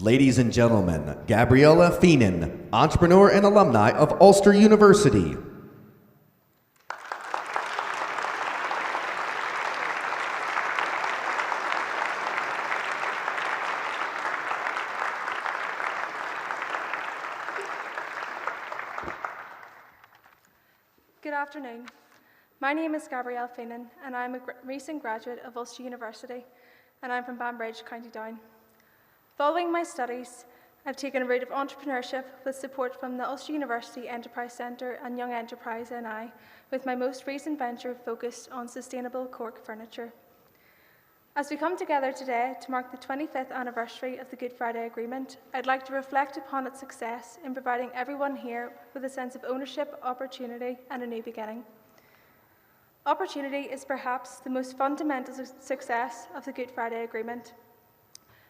Ladies and gentlemen, Gabriella Feenan, entrepreneur and alumni of Ulster University. Good afternoon. My name is Gabrielle Feenan and I'm a recent graduate of Ulster University and I'm from Banbridge, County Down. Following my studies, I've taken a route of entrepreneurship with support from the Ulster University Enterprise Centre and Young Enterprise NI, with my most recent venture focused on sustainable cork furniture. As we come together today to mark the 25th anniversary of the Good Friday Agreement, I'd like to reflect upon its success in providing everyone here with a sense of ownership, opportunity, and a new beginning. Opportunity is perhaps the most fundamental success of the Good Friday Agreement.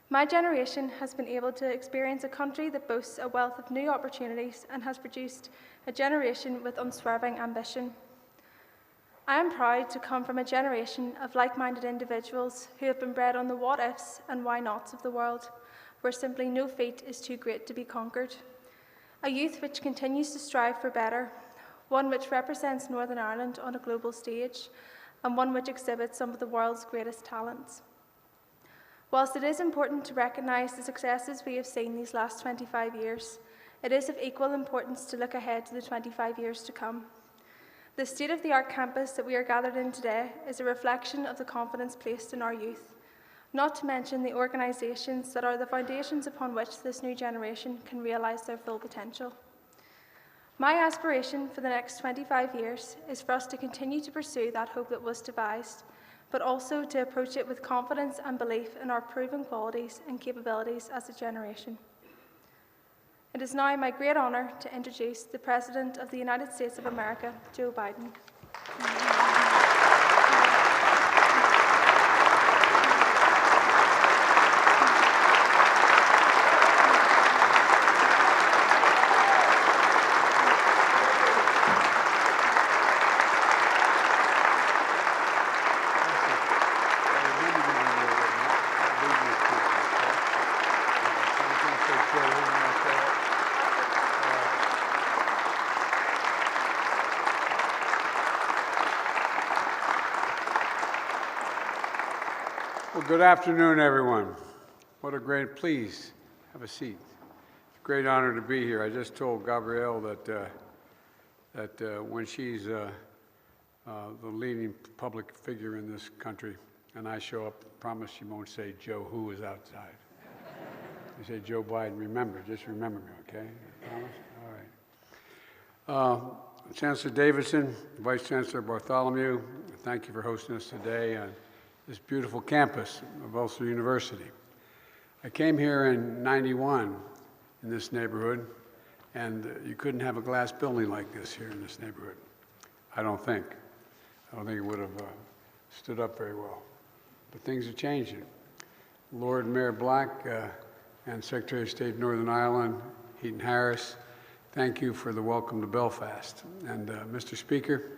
My generation has been able to experience a country that boasts a wealth of new opportunities and has produced a generation with unswerving ambition. I am proud to come from a generation of like-minded individuals who have been bred on the what-ifs and why-nots of the world, where simply no feat is too great to be conquered. A youth which continues to strive for better, one which represents Northern Ireland on a global stage, and one which exhibits some of the world's greatest talents. Whilst it is important to recognise the successes we have seen these last 25 years, it is of equal importance to look ahead to the 25 years to come. The state-of-the-art campus that we are gathered in today is a reflection of the confidence placed in our youth, not to mention the organisations that are the foundations upon which this new generation can realise their full potential. My aspiration for the next 25 years is for us to continue to pursue that hope that was devised, but also to approach it with confidence and belief in our proven qualities and capabilities as a generation. It is now my great honour to introduce the President of the United States of America, Joe Biden. Well, good afternoon, everyone. What a great, please have a seat. It's a great honor to be here. I just told Gabrielle that when she's the leading public figure in this country, and I show up, promise she won't say Joe who is outside. You say Joe Biden, remember, just remember me, okay? Promise? All right. Chancellor Davidson, Vice Chancellor Bartholomew, thank you for hosting us today on this beautiful campus of Ulster University. I came here in '91 in this neighborhood, and you couldn't have a glass building like this here in this neighborhood. I don't think it would have stood up very well. But things are changing. Lord Mayor Black and Secretary of State of Northern Ireland, Heaton Harris, thank you for the welcome to Belfast. And Mr. Speaker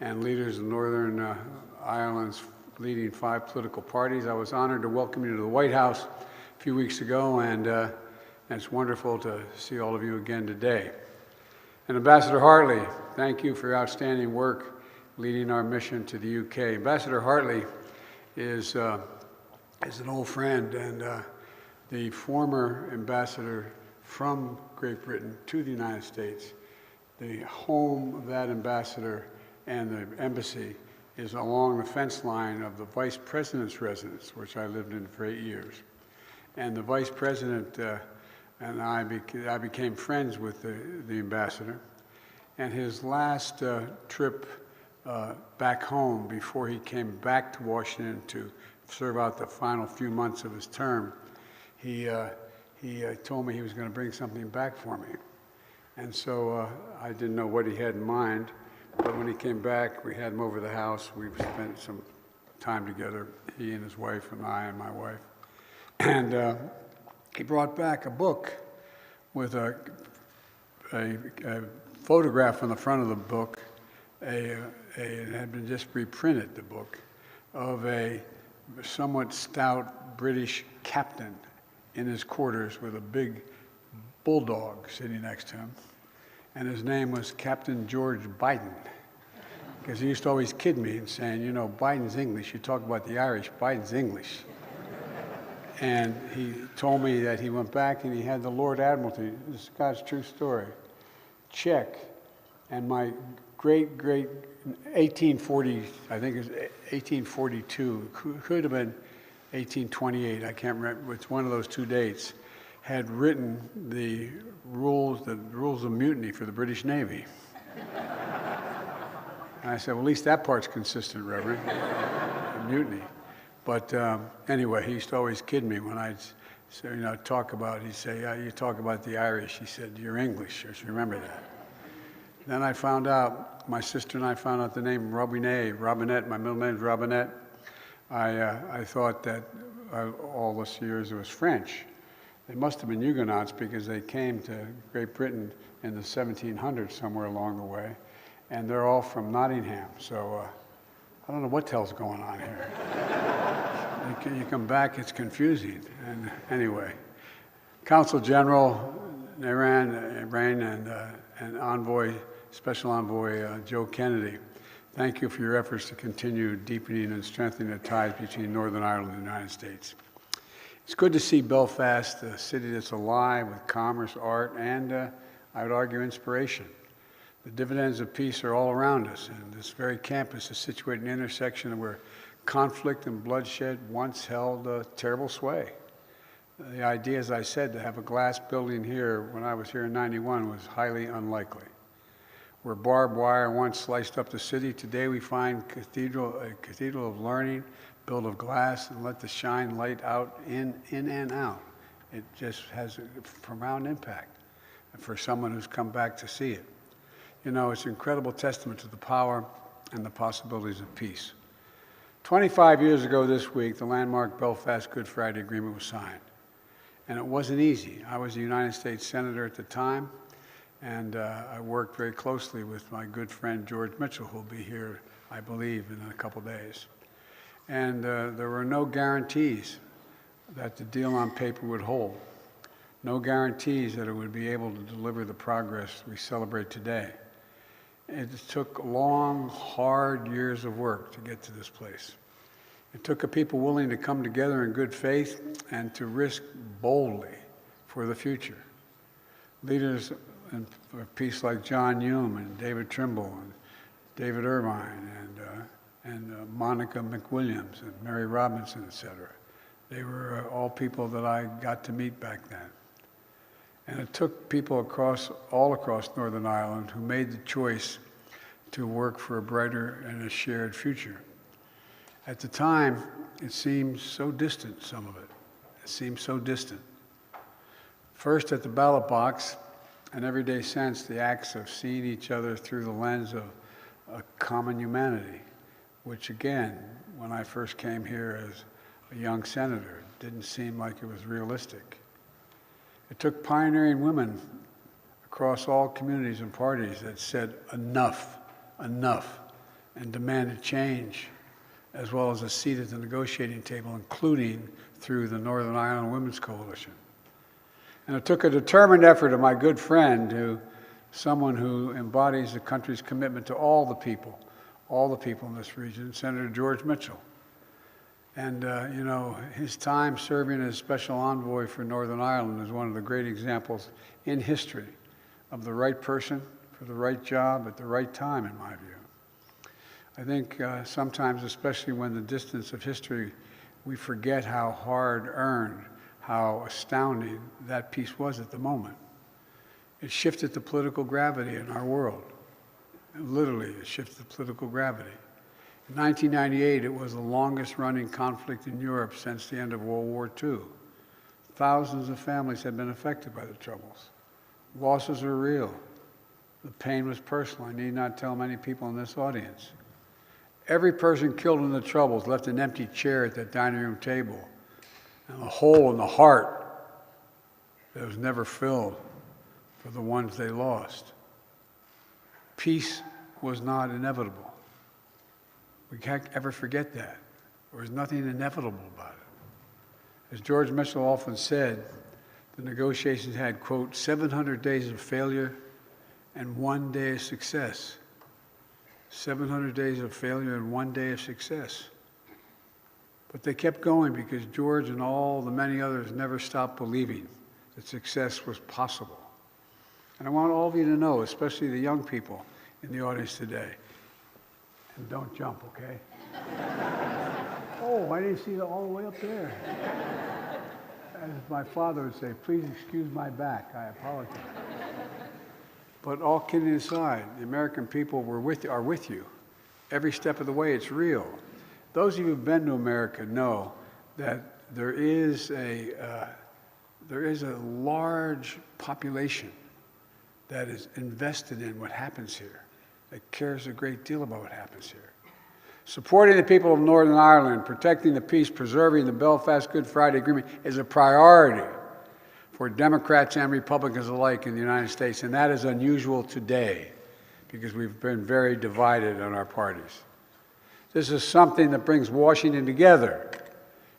and leaders of Northern Ireland's leading 5 political parties, I was honored to welcome you to the White House a few weeks ago, and it's wonderful to see all of you again today. And Ambassador Hartley, thank you for your outstanding work leading our mission to the UK. Ambassador Hartley is an old friend and the former ambassador from Great Britain to the United States. The home of that ambassador and the embassy is along the fence line of the Vice President's residence, which I lived in for 8 years. And the Vice President and I became friends with the ambassador. And his last trip back home before he came back to Washington to serve out the final few months of his term, he told me he was going to bring something back for me. And so I didn't know what he had in mind. But when he came back, we had him over the house. We spent some time together, he and his wife and I and my wife. And he brought back a book with a photograph on the front of the book. It had been just reprinted, the book, of a somewhat stout British captain in his quarters with a big bulldog sitting next to him, and his name was Captain George Biden, because he used to always kid me and saying, you know, Biden's English, you talk about the Irish, Biden's English. And he told me that he went back and he had the Lord Admiralty, this is God's true story, check, and my great 1840, I think it was 1842, could have been 1828, I can't remember, it's one of those two dates, had written the rules of mutiny for the British Navy. And I said, well, at least that part's consistent, Reverend, mutiny. But anyway, he used to always kid me when I'd say, you know, talk about, he'd say, yeah, you talk about the Irish. He said, you're English, just remember that. Then I found out, my sister and I found out the name Robinette, my middle name's Robinette. I thought that all those years it was French. They must have been Huguenots because they came to Great Britain in the 1700s somewhere along the way. And they're all from Nottingham. So I don't know what the hell's going on here. You come back, it's confusing. And anyway, Consul General Naran and Envoy, Special Envoy Joe Kennedy, thank you for your efforts to continue deepening and strengthening the ties between Northern Ireland and the United States. It's good to see Belfast, a city that's alive with commerce, art, and I would argue inspiration. The dividends of peace are all around us, and this very campus is situated in an intersection where conflict and bloodshed once held a terrible sway. The idea, as I said, to have a glass building here when I was here in '91 was highly unlikely. Where barbed wire once sliced up the city, today we find a cathedral of learning, built of glass, and let the shine light out in and out. It just has a profound impact for someone who's come back to see it. You know, it's an incredible testament to the power and the possibilities of peace. 25 years ago this week, the landmark Belfast Good Friday Agreement was signed. And it wasn't easy. I was a United States Senator at the time, and I worked very closely with my good friend George Mitchell, who will be here, I believe, in a couple days. And there were no guarantees that the deal on paper would hold. No guarantees that it would be able to deliver the progress we celebrate today. It took long, hard years of work to get to this place. It took a people willing to come together in good faith and to risk boldly for the future. Leaders of peace like John Hume and David Trimble and David Irvine and Monica McWilliams and Mary Robinson, etc. They were all people that I got to meet back then. And it took people all across Northern Ireland who made the choice to work for a brighter and a shared future. At the time, it seemed so distant, some of it. It seemed so distant. First at the ballot box, and everyday sense, the acts of seeing each other through the lens of a common humanity, which again, when I first came here as a young senator, didn't seem like it was realistic. It took pioneering women across all communities and parties that said enough, enough, and demanded change, as well as a seat at the negotiating table, including through the Northern Ireland Women's Coalition. And it took a determined effort of my good friend, someone who embodies the country's commitment to all the people in this region, Senator George Mitchell. And, you know, his time serving as special envoy for Northern Ireland is one of the great examples in history of the right person for the right job at the right time, in my view. I think sometimes, especially when the distance of history, we forget how hard-earned, how astounding that peace was at the moment. It shifted the political gravity in our world. Literally, it shifted the political gravity. In 1998, it was the longest-running conflict in Europe since the end of World War II. Thousands of families had been affected by the Troubles. Losses are real. The pain was personal. I need not tell many people in this audience. Every person killed in the Troubles left an empty chair at that dining room table and a hole in the heart that was never filled for the ones they lost. Peace was not inevitable. We can't ever forget that. There was nothing inevitable about it. As George Mitchell often said, the negotiations had, quote, 700 days of failure and 1 day of success. 700 days of failure and 1 day of success. But they kept going because George and all the many others never stopped believing that success was possible. And I want all of you to know, especially the young people in the audience today, and don't jump, okay? Oh, I didn't see it all the way up there. As my father would say, please excuse my back, I apologize. But all kidding aside, the American people are with you. Every step of the way, it's real. Those of you who've been to America know that there is a large population that is invested in what happens here, that cares a great deal about what happens here. Supporting the people of Northern Ireland, protecting the peace, preserving the Belfast Good Friday Agreement is a priority for Democrats and Republicans alike in the United States, and that is unusual today because we've been very divided on our parties. This is something that brings Washington together.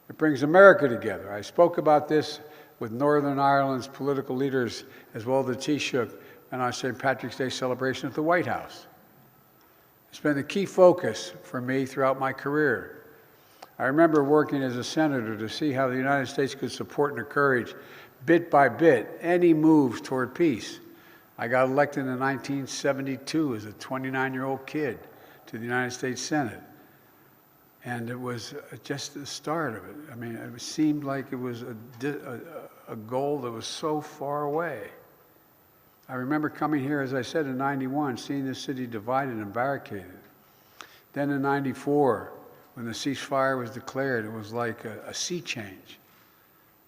It brings America together. I spoke about this with Northern Ireland's political leaders as well as the Taoiseach on our St. Patrick's Day celebration at the White House. It's been the key focus for me throughout my career. I remember working as a senator to see how the United States could support and encourage, bit by bit, any moves toward peace. I got elected in 1972 as a 29-year-old kid to the United States Senate. And it was just the start of it. I mean, it seemed like it was a goal that was so far away. I remember coming here, as I said, in '91, seeing this city divided and barricaded. Then in '94, when the ceasefire was declared, it was like a sea change.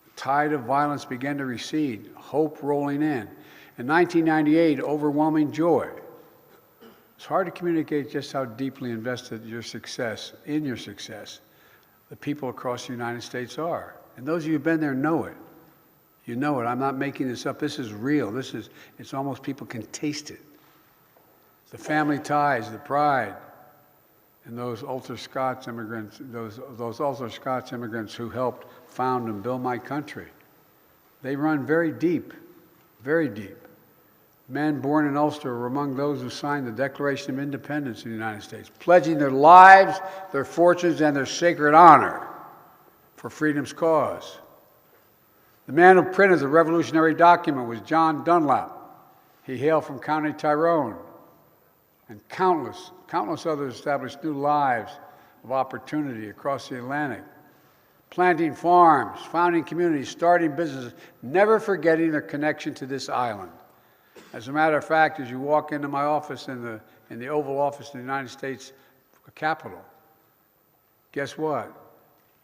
The tide of violence began to recede, hope rolling in. In 1998, overwhelming joy. It's hard to communicate just how deeply invested in your success, the people across the United States are. And those of you who've been there know it. You know it. I'm not making this up. This is real. It's almost people can taste it. The family ties, the pride, and those Ulster-Scots immigrants, those Ulster-Scots immigrants who helped found and build my country. They run very deep, very deep. Men born in Ulster were among those who signed the Declaration of Independence in the United States, pledging their lives, their fortunes, and their sacred honor for freedom's cause. The man who printed the revolutionary document was John Dunlap. He hailed from County Tyrone. And countless others established new lives of opportunity across the Atlantic, planting farms, founding communities, starting businesses, never forgetting their connection to this island. As a matter of fact, as you walk into my office in the Oval Office in the United States Capitol, guess what?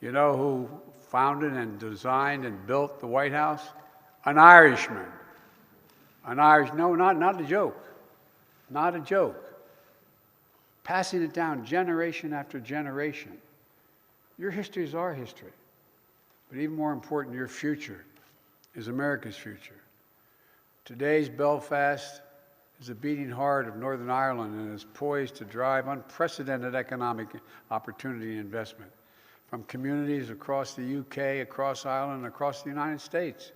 You know who founded and designed and built the White House? An Irishman. No, not a joke. Not a joke. Passing it down generation after generation. Your history is our history. But even more important, your future is America's future. Today's Belfast is the beating heart of Northern Ireland and is poised to drive unprecedented economic opportunity and investment from communities across the UK, across Ireland, and across the United States.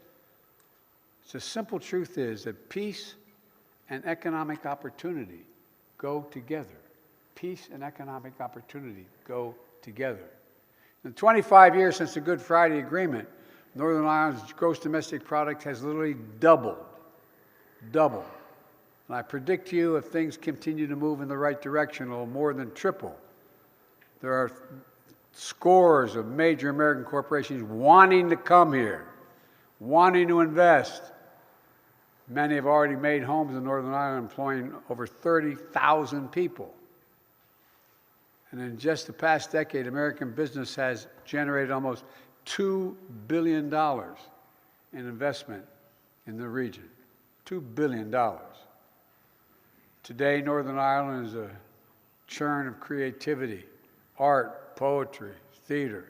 The simple truth is that peace and economic opportunity go together. Peace and economic opportunity go together. In the 25 years since the Good Friday Agreement, Northern Ireland's gross domestic product has literally doubled. And I predict to you, if things continue to move in the right direction, it will more than triple. There are scores of major American corporations wanting to come here, wanting to invest. Many have already made homes in Northern Ireland, employing over 30,000 people. And in just the past decade, American business has generated almost $2 billion in investment in the region. $2 billion. Today, Northern Ireland is a churn of creativity, art, poetry, theater.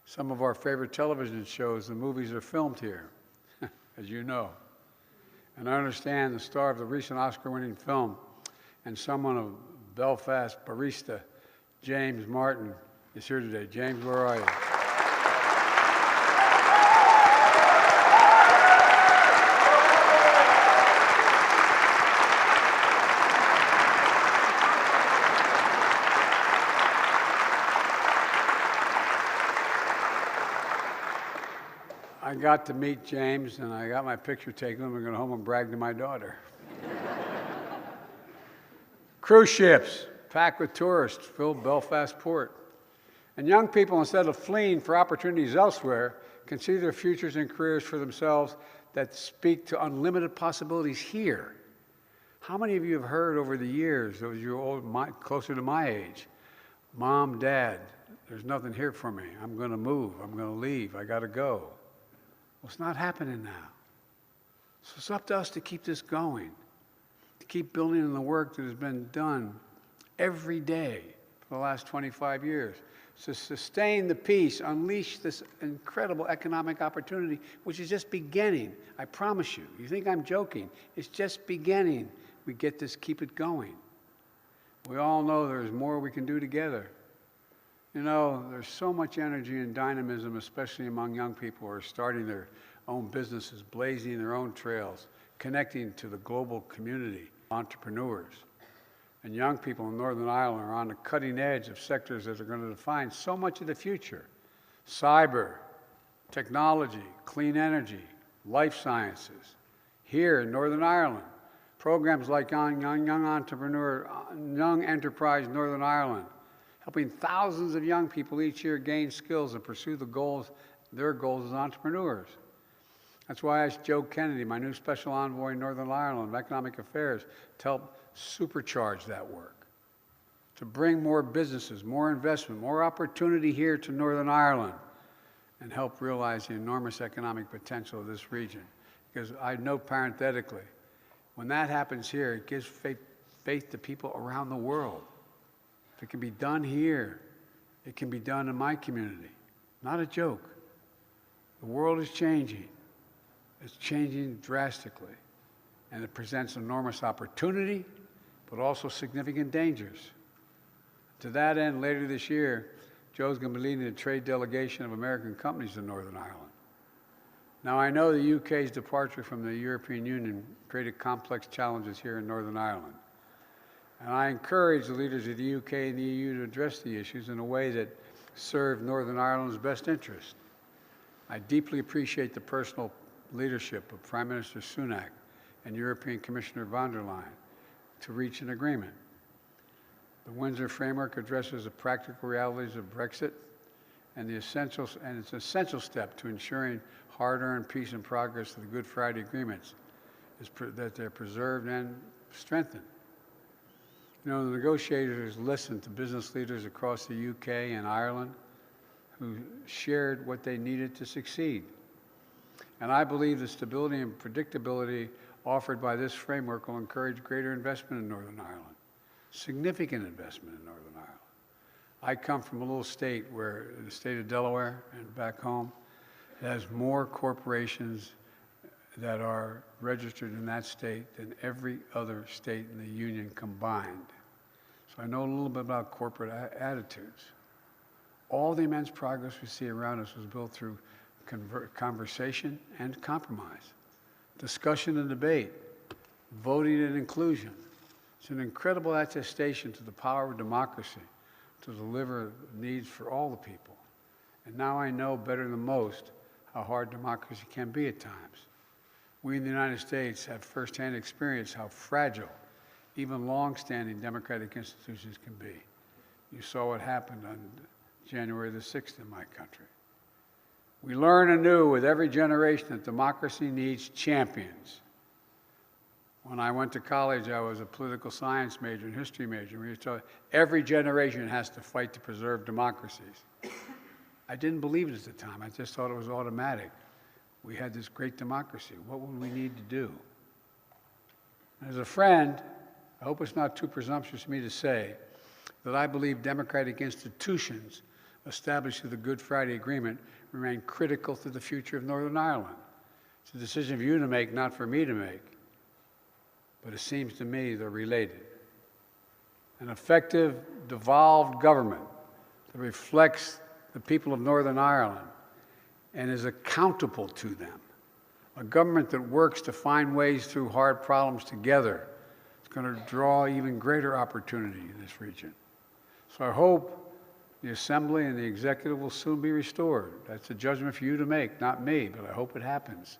Some of our favorite television shows, the movies are filmed here, as you know. And I understand the star of the recent Oscar-winning film and someone of Belfast barista, James Martin, is here today. James, where are you? got to meet James, and I got my picture taken. I'm going to go home and brag to my daughter. Cruise ships packed with tourists filled Belfast port. And young people, instead of fleeing for opportunities elsewhere, can see their futures and careers for themselves that speak to unlimited possibilities here. How many of you have heard over the years, those of you closer to my age, Mom, Dad, there's nothing here for me. I'm going to move. I'm going to leave. I got to go. Well, it's not happening now. So it's up to us to keep this going, to keep building on the work that has been done every day for the last 25 years, to sustain the peace, unleash this incredible economic opportunity, which is just beginning. I promise you. You think I'm joking. It's just beginning. We get this, keep it going. We all know there's more we can do together. You know, there's so much energy and dynamism, especially among young people who are starting their own businesses, blazing their own trails, connecting to the global community, entrepreneurs. And young people in Northern Ireland are on the cutting edge of sectors that are going to define so much of the future. Cyber, technology, clean energy, life sciences. Here in Northern Ireland, programs like Young Enterprise Northern Ireland, helping thousands of young people each year gain skills and pursue their goals as entrepreneurs. That's why I asked Joe Kennedy, my new special envoy in Northern Ireland of Economic Affairs, to help supercharge that work, to bring more businesses, more investment, more opportunity here to Northern Ireland, and help realize the enormous economic potential of this region. Because I know parenthetically, when that happens here, it gives faith to people around the world. If it can be done here, it can be done in my community. Not a joke. The world is changing. It's changing drastically. And it presents enormous opportunity, but also significant dangers. To that end, later this year, Joe's going to be leading a trade delegation of American companies to Northern Ireland. Now, I know the UK's departure from the European Union created complex challenges here in Northern Ireland. And I encourage the leaders of the UK and the EU to address the issues in a way that serve Northern Ireland's best interest. I deeply appreciate the personal leadership of Prime Minister Sunak and European Commissioner von der Leyen to reach an agreement. The Windsor Framework addresses the practical realities of Brexit and it's an essential step to ensuring hard-earned peace and progress to the Good Friday Agreements that they're preserved and strengthened. You know, the negotiators listened to business leaders across the UK and Ireland who shared what they needed to succeed. And I believe the stability and predictability offered by this framework will encourage greater investment in Northern Ireland, significant investment in Northern Ireland. I come from a little state where, the state of Delaware and back home, has more corporations that are registered in that state than every other state in the union combined. So I know a little bit about corporate attitudes. All the immense progress we see around us was built through conversation and compromise, discussion and debate, voting and inclusion. It's an incredible attestation to the power of democracy to deliver needs for all the people. And now I know better than most how hard democracy can be at times. We in the United States have firsthand experience how fragile even long-standing democratic institutions can be. You saw what happened on January the 6th in my country. We learn anew with every generation that democracy needs champions. When I went to college, I was a political science major and history major. We were told every generation has to fight to preserve democracies. I didn't believe it at the time. I just thought it was automatic. We had this great democracy. What would we need to do? As a friend, I hope it's not too presumptuous of me to say that I believe democratic institutions established through the Good Friday Agreement remain critical to the future of Northern Ireland. It's a decision for you to make, not for me to make. But it seems to me they're related. An effective, devolved government that reflects the people of Northern Ireland and is accountable to them. A government that works to find ways through hard problems together is going to draw even greater opportunity in this region. So I hope The Assembly and the Executive will soon be restored. That's a judgment for you to make, not me, but I hope it happens.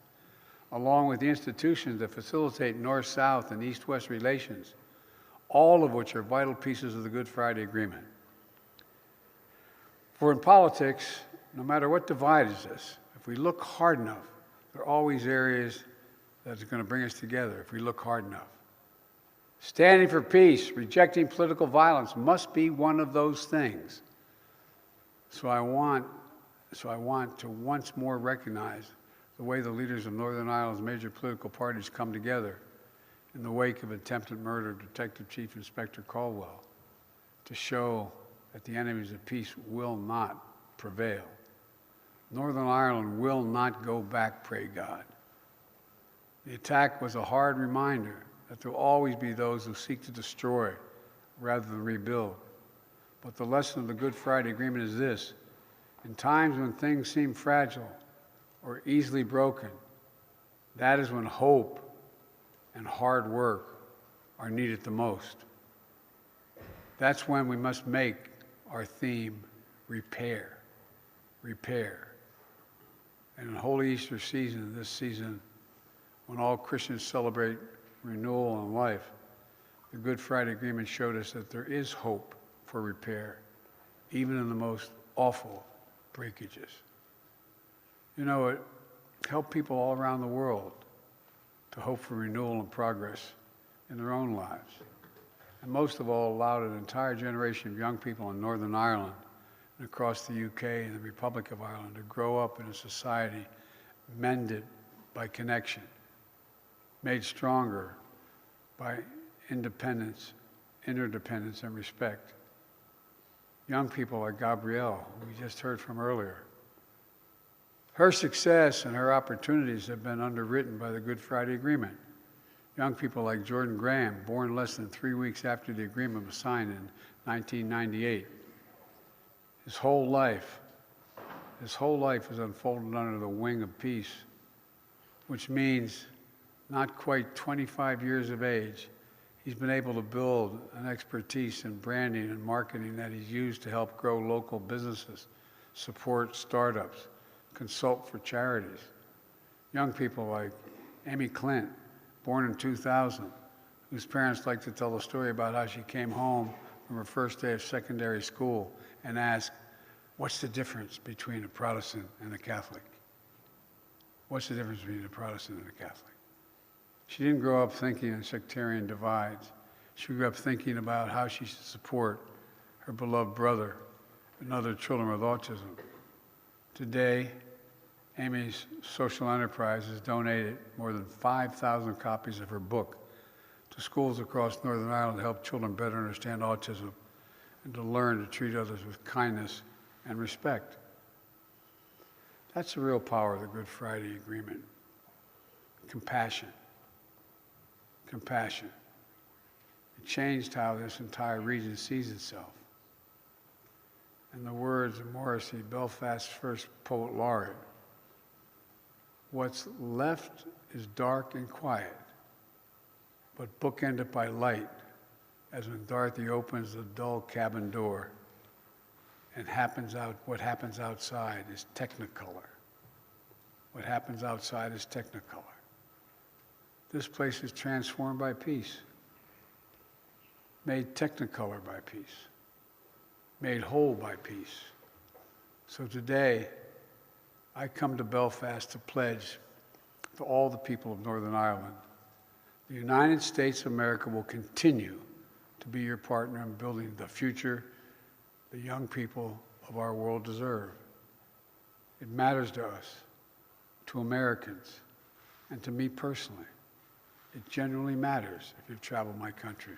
Along with the institutions that facilitate North-South and East-West relations, all of which are vital pieces of the Good Friday Agreement. For in politics, no matter what divides us, if we look hard enough, there are always areas that's going to bring us together if we look hard enough. Standing for peace, rejecting political violence must be one of those things. So I want to once more recognize the way the leaders of Northern Ireland's major political parties come together in the wake of attempted murder of Detective Chief Inspector Caldwell to show that the enemies of peace will not prevail. Northern Ireland will not go back, pray God. The attack was a hard reminder that there will always be those who seek to destroy rather than rebuild. But the lesson of the Good Friday Agreement is this: in times when things seem fragile or easily broken, that is when hope and hard work are needed the most. That's when we must make our theme repair, repair. And in Holy Easter season, this season, when all Christians celebrate renewal and life, the Good Friday Agreement showed us that there is hope for repair, even in the most awful breakages. You know, it helped people all around the world to hope for renewal and progress in their own lives. And most of all, allowed an entire generation of young people in Northern Ireland and across the UK and the Republic of Ireland to grow up in a society mended by connection, made stronger by independence, interdependence, and respect. Young people like Gabrielle, who we just heard from earlier. Her success and her opportunities have been underwritten by the Good Friday Agreement. Young people like Jordan Graham, born less than 3 weeks after the agreement was signed in 1998. His whole life is unfolded under the wing of peace, which means not quite 25 years of age, he's been able to build an expertise in branding and marketing that he's used to help grow local businesses, support startups, consult for charities. Young people like Amy Clint, born in 2000, whose parents like to tell the story about how she came home from her first day of secondary school and asked, "What's the difference between a Protestant and a Catholic? What's the difference between a Protestant and a Catholic?" She didn't grow up thinking in sectarian divides. She grew up thinking about how she should support her beloved brother and other children with autism. Today, Amy's social enterprise has donated more than 5,000 copies of her book to schools across Northern Ireland to help children better understand autism and to learn to treat others with kindness and respect. That's the real power of the Good Friday Agreement. Compassion. Compassion. It changed how this entire region sees itself. In the words of Morrissey, Belfast's first poet laureate, "What's left is dark and quiet, but bookended by light, as when Dorothy opens the dull cabin door, and what happens outside is technicolor. What happens outside is technicolor." This place is transformed by peace, made technicolor by peace, made whole by peace. So today, I come to Belfast to pledge to all the people of Northern Ireland, the United States of America will continue to be your partner in building the future the young people of our world deserve. It matters to us, to Americans, and to me personally. It genuinely matters if you've traveled my country.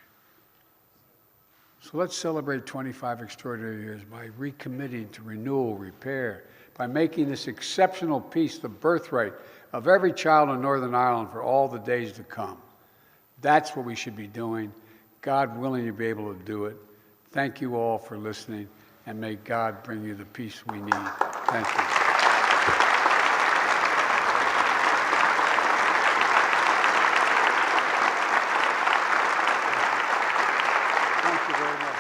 So let's celebrate 25 extraordinary years by recommitting to renewal, repair, by making this exceptional peace the birthright of every child in Northern Ireland for all the days to come. That's what we should be doing. God willing, you'll be able to do it. Thank you all for listening, and may God bring you the peace we need. Thank you. Thank you very much.